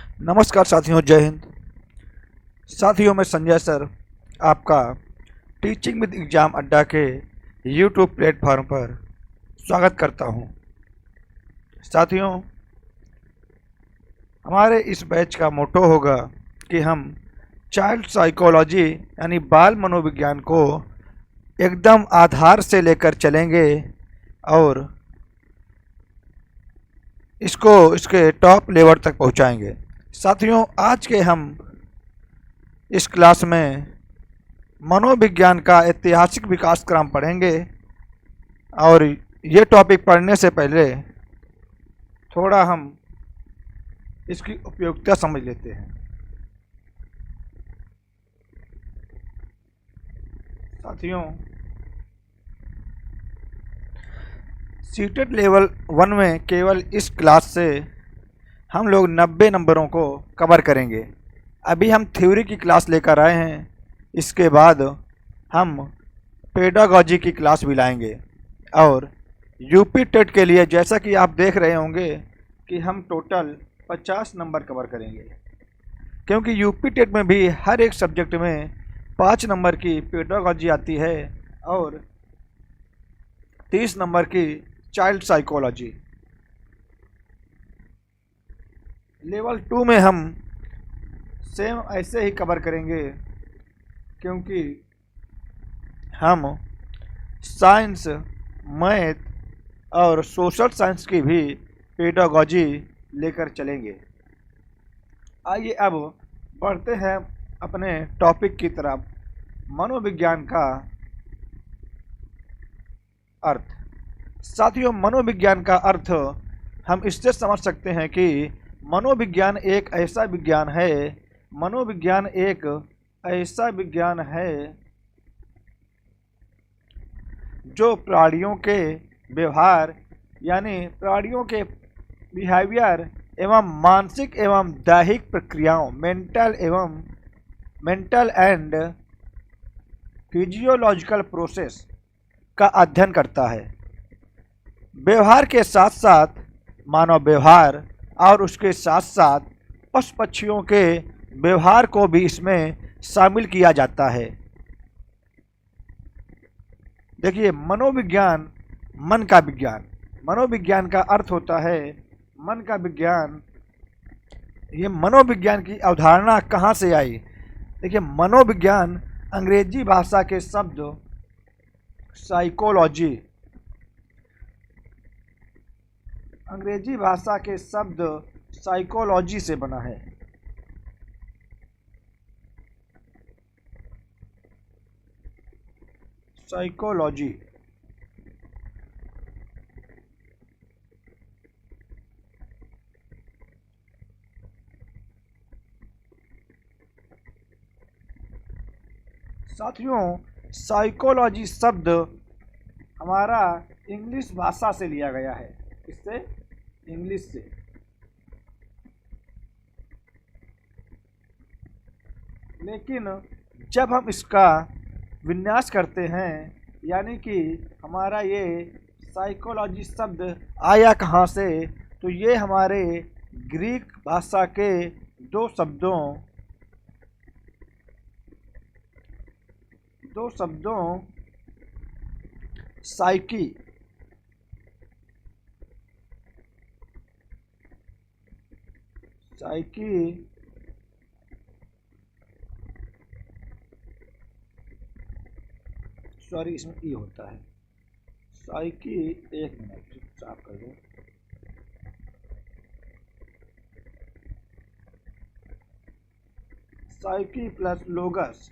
नमस्कार साथियों, जय हिंद। साथियों, मैं संजय सर आपका टीचिंग विद एग्जाम अड्डा के यूट्यूब प्लेटफॉर्म पर स्वागत करता हूं। साथियों, हमारे इस बैच का मोटो होगा कि हम चाइल्ड साइकोलॉजी यानी बाल मनोविज्ञान को एकदम आधार से लेकर चलेंगे और इसको इसके टॉप लेवल तक पहुंचाएंगे। साथियों, आज के हम इस क्लास में मनोविज्ञान का ऐतिहासिक विकास क्रम पढ़ेंगे और ये टॉपिक पढ़ने से पहले थोड़ा हम इसकी उपयोगिता समझ लेते हैं। साथियों, सीटेड लेवल 1 में केवल इस क्लास से हम लोग 90 नंबरों को कवर करेंगे। अभी हम थ्योरी की क्लास लेकर आए हैं, इसके बाद हम पेडागॉजी की क्लास भी लाएंगे। और यूपी टेट के लिए जैसा कि आप देख रहे होंगे कि हम टोटल 50 नंबर कवर करेंगे, क्योंकि यूपी टेट में भी हर एक सब्जेक्ट में 5 नंबर की पेडागॉजी आती है और 30 नंबर की चाइल्ड साइकोलॉजी। लेवल 2 में हम सेम ऐसे ही कवर करेंगे, क्योंकि हम साइंस, मैथ और सोशल साइंस की भी पेडागॉजी लेकर चलेंगे। आइए अब बढ़ते हैं अपने टॉपिक की तरफ, मनोविज्ञान का अर्थ। साथियों, मनोविज्ञान का अर्थ हम इससे समझ सकते हैं कि मनोविज्ञान एक ऐसा विज्ञान है, मनोविज्ञान एक ऐसा विज्ञान है जो प्राणियों के व्यवहार यानी प्राणियों के बिहेवियर एवं मानसिक एवं दैहिक प्रक्रियाओं मेंटल एंड फिजियोलॉजिकल प्रोसेस का अध्ययन करता है। व्यवहार के साथ साथ मानव व्यवहार और उसके साथ साथ पशु पक्षियों के व्यवहार को भी इसमें शामिल किया जाता है। देखिए, मनोविज्ञान मन का विज्ञान, मनोविज्ञान का अर्थ होता है मन का विज्ञान। ये मनोविज्ञान की अवधारणा कहाँ से आई? देखिए, मनोविज्ञान अंग्रेजी भाषा के शब्द साइकोलॉजी, अंग्रेजी भाषा के शब्द साइकोलॉजी से बना है। साइकोलॉजी साथियों, साइकोलॉजी शब्द हमारा इंग्लिश भाषा से लिया गया है। इससे इंग्लिश से। लेकिन जब हम इसका विन्यास करते हैं, यानी कि हमारा ये साइकोलॉजी शब्द आया कहाँ से, तो ये हमारे ग्रीक भाषा के दो शब्दों साइकी सॉरी, इसमें ई होता है साइकी। एक मिनट साफ कर दो। साइकी प्लस लोगस,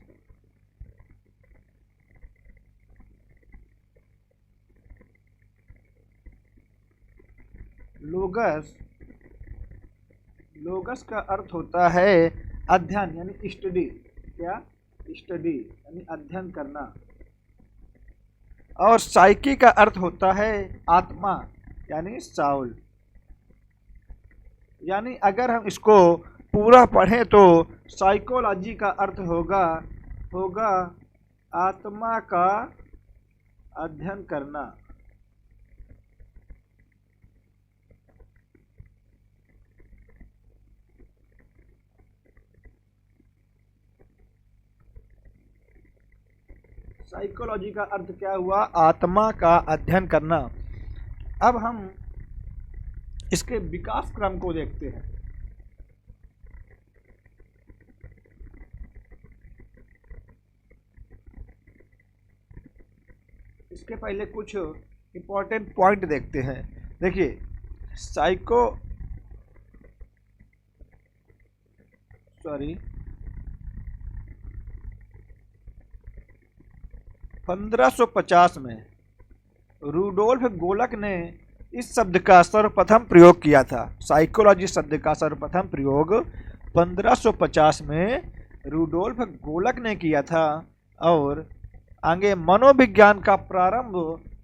लोगस का अर्थ होता है अध्ययन यानी स्टडी। क्या? स्टडी यानी अध्ययन करना। और साइकी का अर्थ होता है आत्मा यानी साउल। यानी अगर हम इसको पूरा पढ़ें तो साइकोलॉजी का अर्थ होगा आत्मा का अध्ययन करना। साइकोलॉजी का अर्थ क्या हुआ? आत्मा का अध्ययन करना। अब हम इसके विकास क्रम को देखते हैं। इसके पहले कुछ इंपॉर्टेंट पॉइंट देखते हैं। देखिए, साइको सॉरी 1550 में रूडोल्फ गोलक ने इस शब्द का सर्वप्रथम प्रयोग किया था। साइकोलॉजी शब्द का सर्वप्रथम प्रयोग 1550 में रूडोल्फ गोलक ने किया था और आगे मनोविज्ञान का प्रारंभ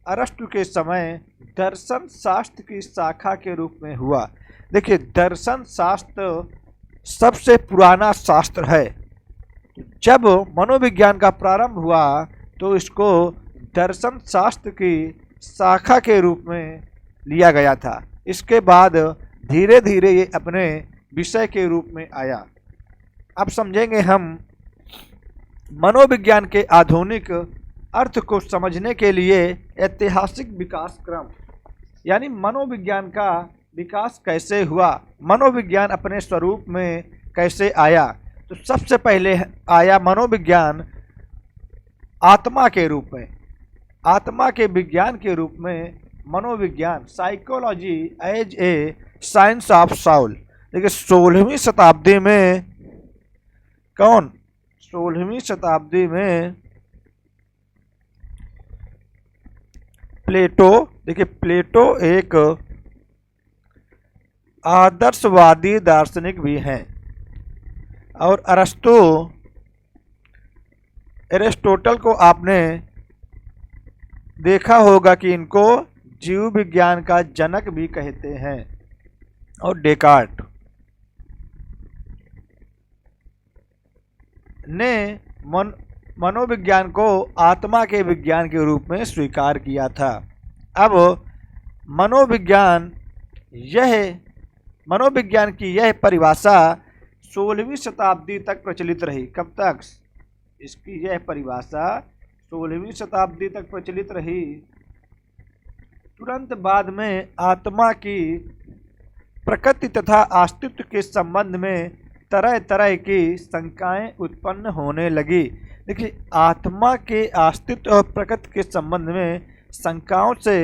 अरस्तु के समय दर्शन शास्त्र की शाखा के रूप में हुआ। देखिए, दर्शन शास्त्र सबसे पुराना शास्त्र है। जब मनोविज्ञान का प्रारंभ हुआ तो इसको दर्शन शास्त्र की शाखा के रूप में लिया गया था। इसके बाद धीरे धीरे ये अपने विषय के रूप में आया। अब समझेंगे हम मनोविज्ञान के आधुनिक अर्थ को समझने के लिए ऐतिहासिक विकास क्रम, यानी मनोविज्ञान का विकास कैसे हुआ, मनोविज्ञान अपने स्वरूप में कैसे आया। तो सबसे पहले आया मनोविज्ञान आत्मा के रूप में, आत्मा के विज्ञान के रूप में मनोविज्ञान, psychology as a science of soul. देखिए, 16वीं शताब्दी में कौन? 16वीं शताब्दी में प्लेटो। देखिए, प्लेटो एक आदर्शवादी दार्शनिक भी हैं और एरिस्टोटल को आपने देखा होगा कि इनको जीव विज्ञान का जनक भी कहते हैं, और डेकार्ट ने मनोविज्ञान को आत्मा के विज्ञान के रूप में स्वीकार किया था। अब मनोविज्ञान की यह परिभाषा 16वीं शताब्दी तक प्रचलित रही। कब तक? इसकी यह परिभाषा 16वीं शताब्दी तक प्रचलित रही। तुरंत बाद में आत्मा की प्रकृति तथा अस्तित्व के संबंध में तरह तरह की शंकाएं उत्पन्न होने लगी। देखिए, आत्मा के अस्तित्व और प्रकृति के संबंध में शंकाओं से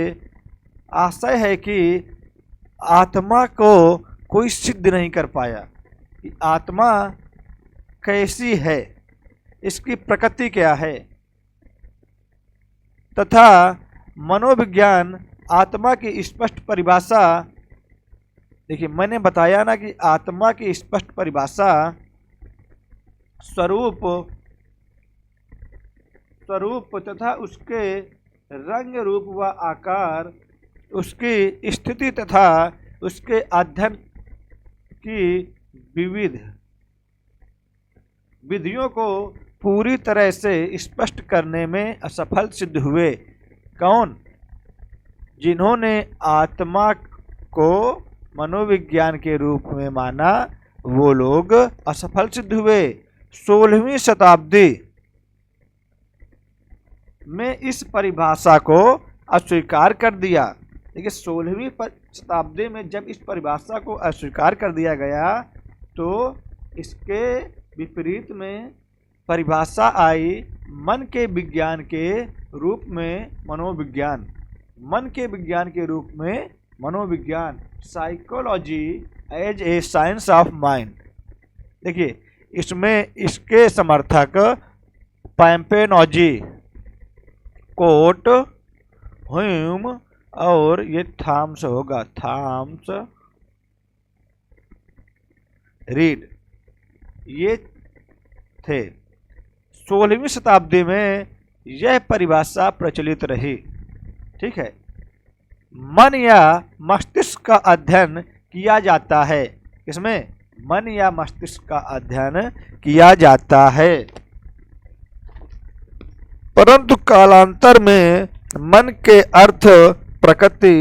आशय है कि आत्मा को कोई सिद्ध नहीं कर पाया कि आत्मा कैसी है, इसकी प्रकृति क्या है, तथा मनोविज्ञान आत्मा की स्पष्ट परिभाषा। देखिए, मैंने बताया ना कि आत्मा की स्पष्ट परिभाषा स्वरूप तथा उसके रंग रूप व आकार, उसकी स्थिति तथा उसके अध्ययन की विविध विधियों को पूरी तरह से स्पष्ट करने में असफल सिद्ध हुए। कौन? जिन्होंने आत्मा को मनोविज्ञान के रूप में माना, वो लोग असफल सिद्ध हुए। 16वीं शताब्दी में इस परिभाषा को अस्वीकार कर दिया। देखिए, 16वीं शताब्दी में जब इस परिभाषा को अस्वीकार कर दिया गया तो इसके विपरीत में परिभाषा आई मन के विज्ञान के रूप में मनोविज्ञान, मन के विज्ञान के रूप में मनोविज्ञान, psychology as a science of mind. देखिए, इसमें इसके समर्थक पैम्पेनोजी, कोट, ह्यूम और ये थॉम्स होगा, थॉम्स रीड, ये थे। 16वीं शताब्दी में यह परिभाषा प्रचलित रही। ठीक है, मन या मस्तिष्क का अध्ययन किया जाता है। इसमें मन या मस्तिष्क का अध्ययन किया जाता है, परंतु कालांतर में मन के अर्थ, प्रकृति,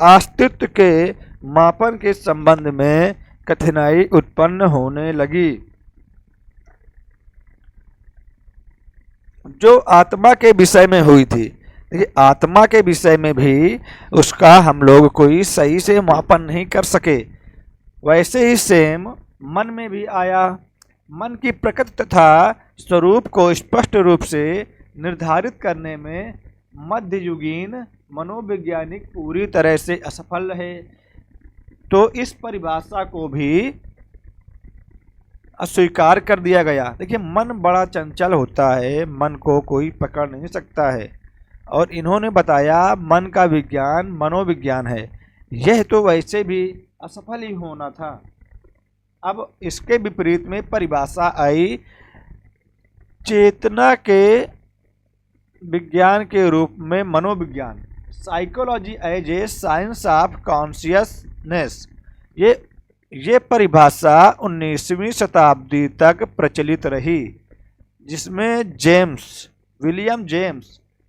अस्तित्व के मापन के संबंध में कठिनाई उत्पन्न होने लगी। जो आत्मा के विषय में हुई थी। देखिए आत्मा के विषय में भी उसका हम लोग कोई सही से मापन नहीं कर सके। वैसे ही सेम मन में भी आया। मन की प्रकृति तथा स्वरूप को स्पष्ट रूप से निर्धारित करने में मध्ययुगीन मनोवैज्ञानिक पूरी तरह से असफल रहे। तो इस परिभाषा को भी अस्वीकार कर दिया गया। देखिए मन बड़ा चंचल होता है, मन को कोई पकड़ नहीं सकता है। और इन्होंने बताया मन का विज्ञान मनोविज्ञान है। यह तो वैसे भी असफल ही होना था। अब इसके विपरीत में परिभाषा आई चेतना के विज्ञान के रूप में मनोविज्ञान, psychology as a science of consciousness. ये परिभाषा 19वीं शताब्दी तक प्रचलित रही, जिसमें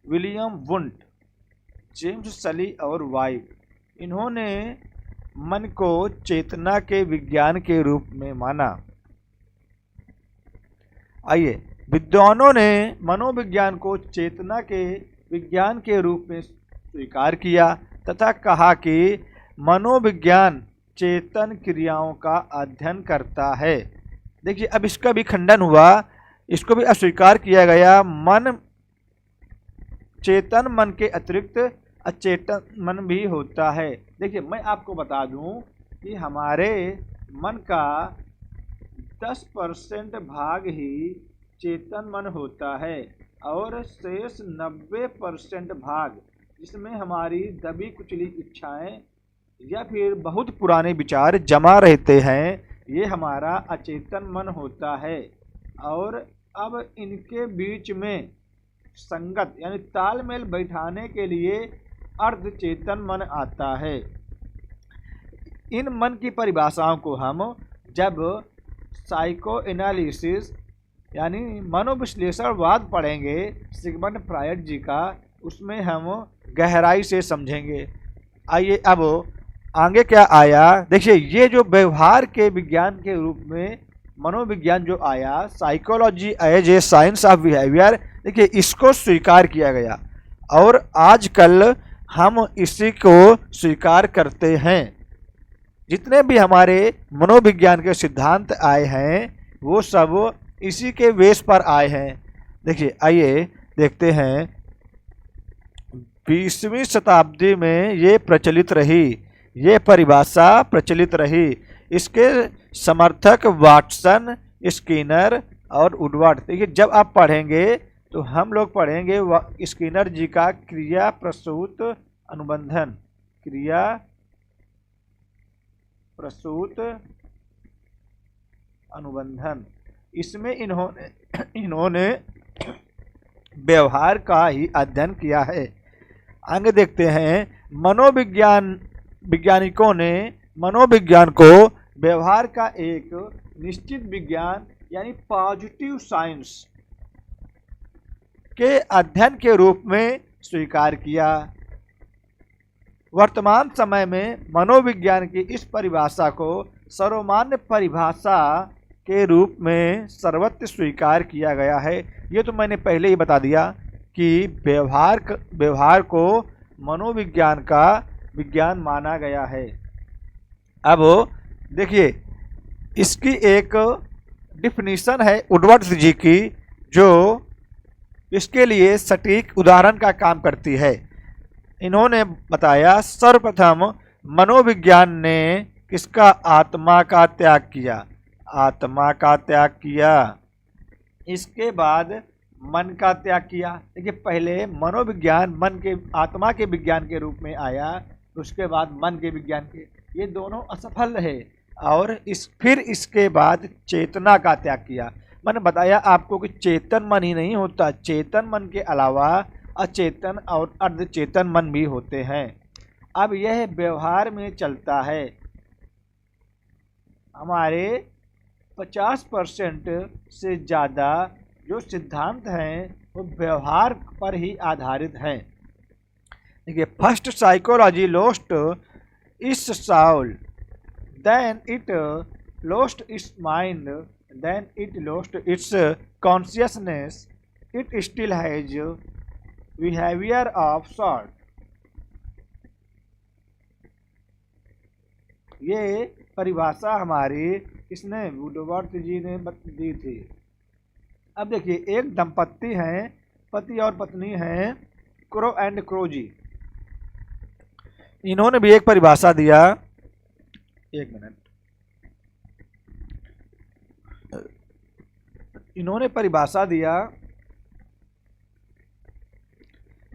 विलियम वुंट, जेम्स सली और वाइट, इन्होंने मन को चेतना के विज्ञान के रूप में माना। आइए, विद्वानों ने मनोविज्ञान को चेतना के विज्ञान के रूप में स्वीकार किया तथा कहा कि मनोविज्ञान चेतन क्रियाओं का अध्ययन करता है। देखिए अब इसका भी खंडन हुआ, इसको भी अस्वीकार किया गया। चेतन मन के अतिरिक्त अचेतन मन भी होता है। देखिए मैं आपको बता दूं कि हमारे मन का 10% भाग ही चेतन मन होता है और शेष 90% भाग, जिसमें हमारी दबी कुचली इच्छाएं या फिर बहुत पुराने विचार जमा रहते हैं, ये हमारा अचेतन मन होता है। और अब इनके बीच में संगत यानी तालमेल बैठाने के लिए अर्ध चेतन मन आता है। इन मन की परिभाषाओं को हम जब साइको एनालिसिस यानी मनोविश्लेषणवाद पढ़ेंगे सिगमंड फ्रायड जी का, उसमें हम गहराई से समझेंगे। आइए अब आगे क्या आया। देखिए ये जो व्यवहार के विज्ञान के रूप में मनोविज्ञान जो आया, psychology as a science of behaviour, देखिए इसको स्वीकार किया गया और आजकल हम इसी को स्वीकार करते हैं। जितने भी हमारे मनोविज्ञान के सिद्धांत आए हैं वो सब इसी के बेस पर आए हैं। देखिए आइए देखते हैं, 20वीं शताब्दी में ये प्रचलित रही, ये परिभाषा प्रचलित रही। इसके समर्थक वाटसन, स्किनर और वुडवर्ड। देखिए जब आप पढ़ेंगे तो हम लोग पढ़ेंगे स्किनर जी का क्रिया प्रसूत अनुबंधन, क्रिया प्रसूत अनुबंधन। इसमें इन्होंने व्यवहार का ही अध्ययन किया है। आगे देखते हैं, वैज्ञानिकों ने मनोविज्ञान को व्यवहार का एक निश्चित विज्ञान यानी पॉजिटिव साइंस के अध्ययन के रूप में स्वीकार किया। वर्तमान समय में मनोविज्ञान की इस परिभाषा को सर्वमान्य परिभाषा के रूप में सर्वत्र स्वीकार किया गया है। ये तो मैंने पहले ही बता दिया कि व्यवहार को मनोविज्ञान का विज्ञान माना गया है। अब देखिए इसकी एक डिफिनीशन है वुडवर्ड जी की, जो इसके लिए सटीक उदाहरण का काम करती है। इन्होंने बताया सर्वप्रथम मनोविज्ञान ने किसका आत्मा का त्याग किया, आत्मा का त्याग किया। इसके बाद मन का त्याग किया। देखिए पहले मनोविज्ञान मन के आत्मा के विज्ञान के रूप में आया, उसके बाद मन के विज्ञान के, ये दोनों असफल रहे और फिर इसके बाद चेतना का त्याग किया। मैंने बताया आपको कि चेतन मन ही नहीं होता, चेतन मन के अलावा अचेतन और अर्धचेतन मन भी होते हैं। अब यह व्यवहार में चलता है। हमारे 50% से ज़्यादा जो सिद्धांत हैं वो व्यवहार पर ही आधारित हैं। देखिए first psychology lost its soul, then it lost its mind, then it lost its consciousness, it still has behaviour of sort. ये परिभाषा हमारी किसने, वुडवर्थ जी ने दी थी। अब देखिए, एक दंपत्ति हैं, पति और पत्नी हैं, क्रो एंड क्रो जी। इन्होंने भी एक परिभाषा दिया, एक मिनट, इन्होंने परिभाषा दिया,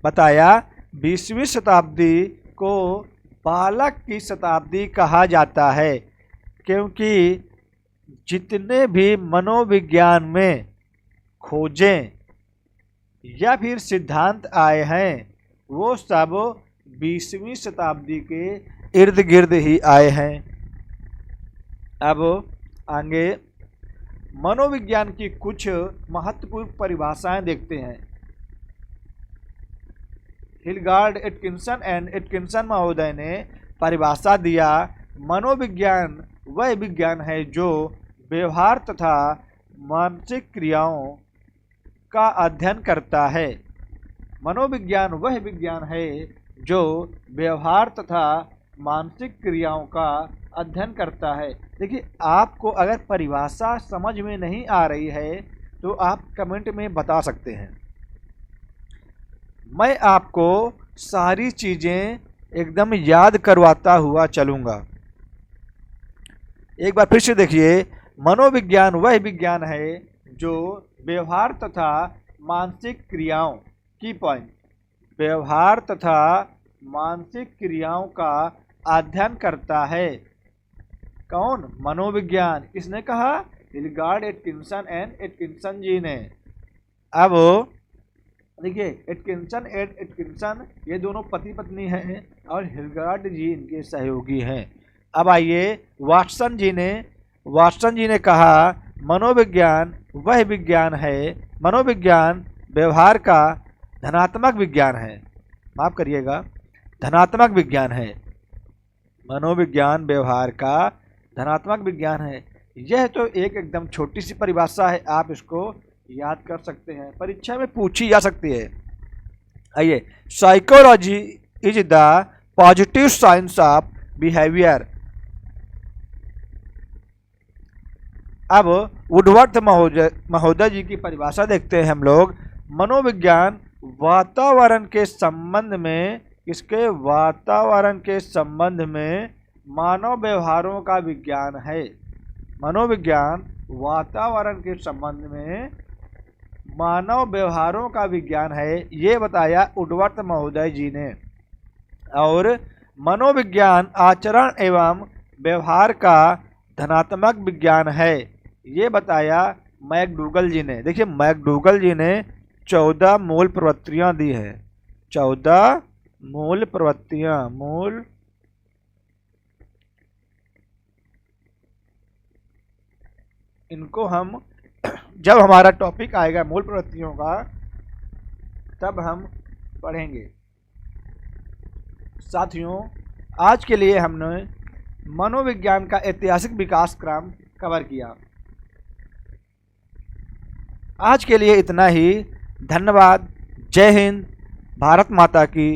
बताया 20वीं शताब्दी को बालक की शताब्दी कहा जाता है, क्योंकि जितने भी मनोविज्ञान में खोजें या फिर सिद्धांत आए हैं वो सब 20वीं शताब्दी के इर्द गिर्द ही आए हैं। अब आगे मनोविज्ञान की कुछ महत्वपूर्ण परिभाषाएं देखते हैं। हिलगार्ड एटकिंसन एंड एटकिंसन महोदय ने परिभाषा दिया, मनोविज्ञान वह विज्ञान है जो व्यवहार तथा मानसिक क्रियाओं का अध्ययन करता है। मनोविज्ञान वह विज्ञान है जो व्यवहार तथा मानसिक क्रियाओं का अध्ययन करता है। देखिए, आपको अगर परिभाषा समझ में नहीं आ रही है तो आप कमेंट में बता सकते हैं, मैं आपको सारी चीज़ें एकदम याद करवाता हुआ चलूँगा। एक बार फिर से देखिए, मनोविज्ञान वह विज्ञान है जो व्यवहार तथा मानसिक क्रियाओं की पॉइंट, व्यवहार तथा मानसिक क्रियाओं का अध्ययन करता है। कौन? मनोविज्ञान। किसने कहा? हिलगार्ड एटकिंसन एंड एटकिंसन जी ने। अब देखिए, एटकिंसन एंड एटकिंसन ये दोनों पति पत्नी हैं और हिलगार्ड जी इनके सहयोगी हैं। अब आइए, वाटसन जी ने कहा, मनोविज्ञान वह विज्ञान है, मनोविज्ञान व्यवहार का धनात्मक विज्ञान है, माफ करिएगा, धनात्मक विज्ञान है। मनोविज्ञान व्यवहार का धनात्मक विज्ञान है। यह तो एक एकदम छोटी सी परिभाषा है, आप इसको याद कर सकते हैं, परीक्षा में पूछी जा सकती है। आइए, psychology is the positive science of behaviour. अब वुडवर्थ महोदय जी की परिभाषा देखते हैं हम लोग। मनोविज्ञान वातावरण के संबंध में, इसके वातावरण के संबंध में मानव व्यवहारों का विज्ञान है। मनोविज्ञान वातावरण के संबंध में मानव व्यवहारों का विज्ञान है, ये बताया वुडवर्थ महोदय जी ने। और मनोविज्ञान आचरण एवं व्यवहार का धनात्मक विज्ञान है, ये बताया मैकडूगल जी ने। देखिए, मैकडूगल जी ने 14 मूल प्रवृत्तियां दी हैं, 14 मूल प्रवृत्तियां, मूल इनको हम जब हमारा टॉपिक आएगा मूल प्रवृत्तियों का तब हम पढ़ेंगे। साथियों, आज के लिए हमने मनोविज्ञान का ऐतिहासिक विकास क्रम कवर किया। आज के लिए इतना ही। धन्यवाद। जय हिंद। भारत माता की